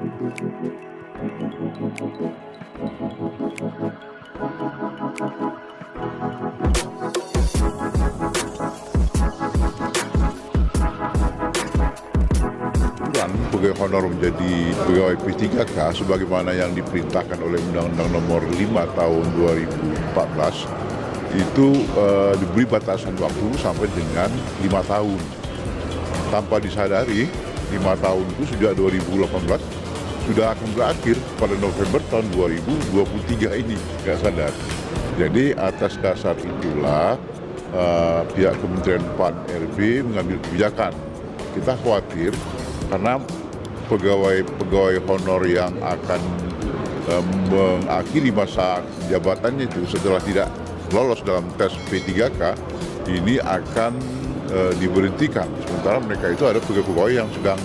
Pegawai honor menjadi pegawai P3K sebagaimana yang diperintahkan oleh Undang-Undang Nomor 5 Tahun 2014 itu diberi batasan waktu sampai dengan 5 tahun. Tanpa disadari 5 tahun itu sejak 2018 sudah akan berakhir pada November tahun 2023 ini, nggak sadar. Jadi atas dasar itulah pihak Kementerian PAN RB mengambil kebijakan. Kita khawatir karena pegawai honor yang akan mengakhiri masa jabatannya itu setelah tidak lolos dalam tes P3K ini akan diberhentikan. Sementara mereka itu ada pegawai yang sedang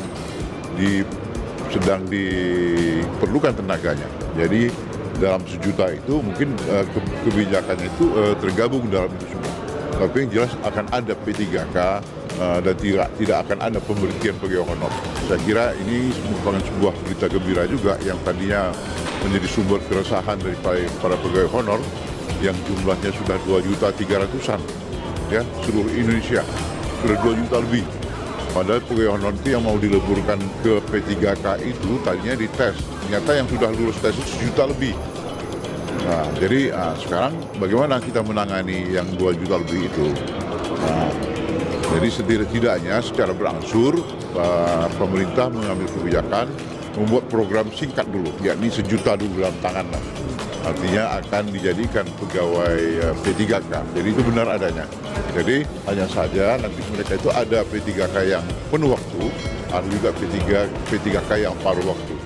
diperlukan tenaganya. Jadi dalam 1 juta itu mungkin kebijakannya itu tergabung dalam itu semua. Tapi yang jelas akan ada P3K dan tidak akan ada pemberhentian pegawai honor. Saya kira ini merupakan sebuah berita gembira juga yang tadinya menjadi sumber keresahan dari para pegawai honor yang jumlahnya sudah 2.300.000-an ya, seluruh Indonesia sudah 2 juta lebih. Padahal pegawai honor itu yang mau dileburkan ke P3K itu tadinya dites, ternyata yang sudah lulus tes itu 1 juta lebih. Nah, jadi sekarang bagaimana kita menangani yang 2 juta lebih itu? Nah, jadi setidaknya secara berangsur pemerintah mengambil kebijakan membuat program singkat dulu, yakni 1 juta dulu dalam tangan. Artinya akan dijadikan pegawai P3K. Jadi itu benar adanya. Jadi hanya saja nanti mereka itu ada P3K yang penuh waktu, ada juga P3K yang paruh waktu.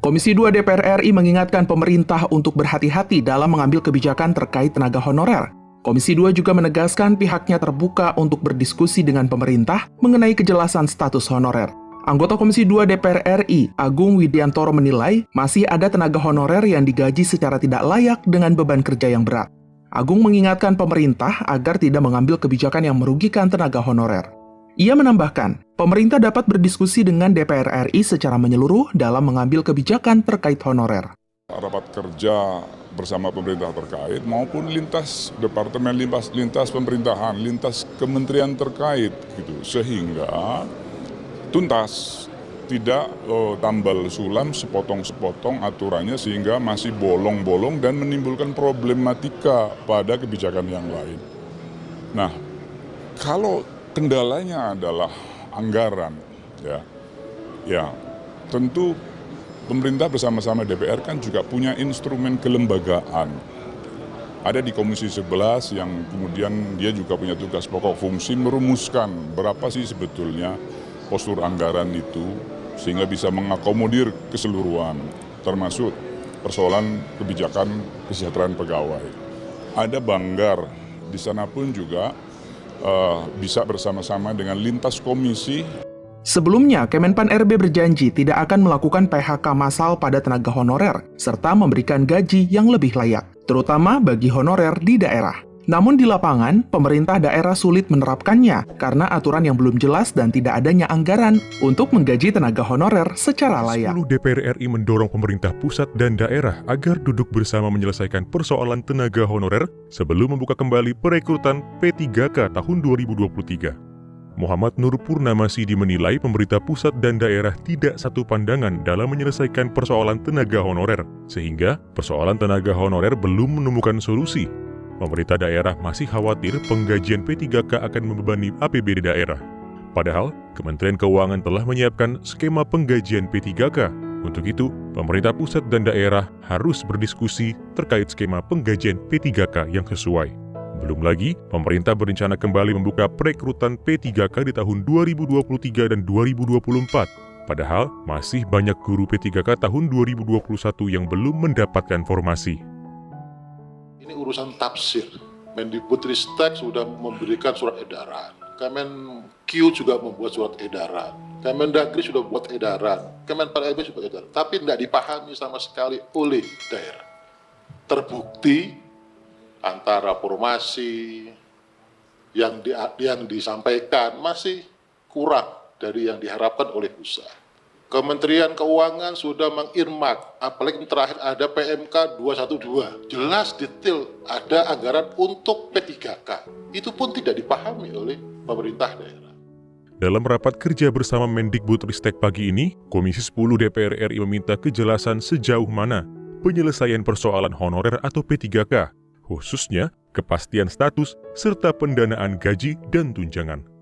Komisi 2 DPR RI mengingatkan pemerintah untuk berhati-hati dalam mengambil kebijakan terkait tenaga honorer. Komisi 2 juga menegaskan pihaknya terbuka untuk berdiskusi dengan pemerintah mengenai kejelasan status honorer. Anggota Komisi 2 DPR RI, Agung Widiantoro menilai masih ada tenaga honorer yang digaji secara tidak layak dengan beban kerja yang berat. Agung mengingatkan pemerintah agar tidak mengambil kebijakan yang merugikan tenaga honorer. Ia menambahkan, pemerintah dapat berdiskusi dengan DPR RI secara menyeluruh dalam mengambil kebijakan terkait honorer. Rapat kerja bersama pemerintah terkait maupun lintas departemen, lintas pemerintahan, lintas kementerian terkait gitu, sehingga tuntas, tidak tambal sulam sepotong-sepotong aturannya sehingga masih bolong-bolong dan menimbulkan problematika pada kebijakan yang lain. Nah, kalau kendalanya adalah anggaran, ya tentu pemerintah bersama-sama DPR kan juga punya instrumen kelembagaan. Ada di Komisi 11 yang kemudian dia juga punya tugas pokok fungsi merumuskan berapa sih sebetulnya postur anggaran itu sehingga bisa mengakomodir keseluruhan, termasuk persoalan kebijakan kesejahteraan pegawai. Ada Banggar, di sana pun juga bisa bersama-sama dengan lintas komisi. Sebelumnya, Kemenpan RB berjanji tidak akan melakukan PHK massal pada tenaga honorer, serta memberikan gaji yang lebih layak, terutama bagi honorer di daerah. Namun di lapangan, pemerintah daerah sulit menerapkannya karena aturan yang belum jelas dan tidak adanya anggaran untuk menggaji tenaga honorer secara layak. 10 DPR RI mendorong pemerintah pusat dan daerah agar duduk bersama menyelesaikan persoalan tenaga honorer sebelum membuka kembali perekrutan P3K tahun 2023. Muhammad Nur Purnamasi menilai pemerintah pusat dan daerah tidak satu pandangan dalam menyelesaikan persoalan tenaga honorer, sehingga persoalan tenaga honorer belum menemukan solusi. Pemerintah daerah masih khawatir penggajian P3K akan membebani APBD daerah. Padahal, Kementerian Keuangan telah menyiapkan skema penggajian P3K. Untuk itu, pemerintah pusat dan daerah harus berdiskusi terkait skema penggajian P3K yang sesuai. Belum lagi, pemerintah berencana kembali membuka perekrutan P3K di tahun 2023 dan 2024. Padahal, masih banyak guru P3K tahun 2021 yang belum mendapatkan formasi. Ini urusan tafsir. Mendikbudristek sudah memberikan surat edaran. Kemenq juga membuat surat edaran. Kemendagri sudah buat edaran. Kemenpan RB sudah edaran. Tapi tidak dipahami sama sekali oleh daerah. Terbukti antara formasi yang disampaikan masih kurang dari yang diharapkan oleh pusat. Kementerian Keuangan sudah mengirmak, apalagi yang terakhir ada PMK 212. Jelas detail ada anggaran untuk P3K. Itu pun tidak dipahami oleh pemerintah daerah. Dalam rapat kerja bersama Mendikbudristek pagi ini, Komisi 10 DPR RI meminta kejelasan sejauh mana penyelesaian persoalan honorer atau P3K, khususnya kepastian status serta pendanaan gaji dan tunjangan.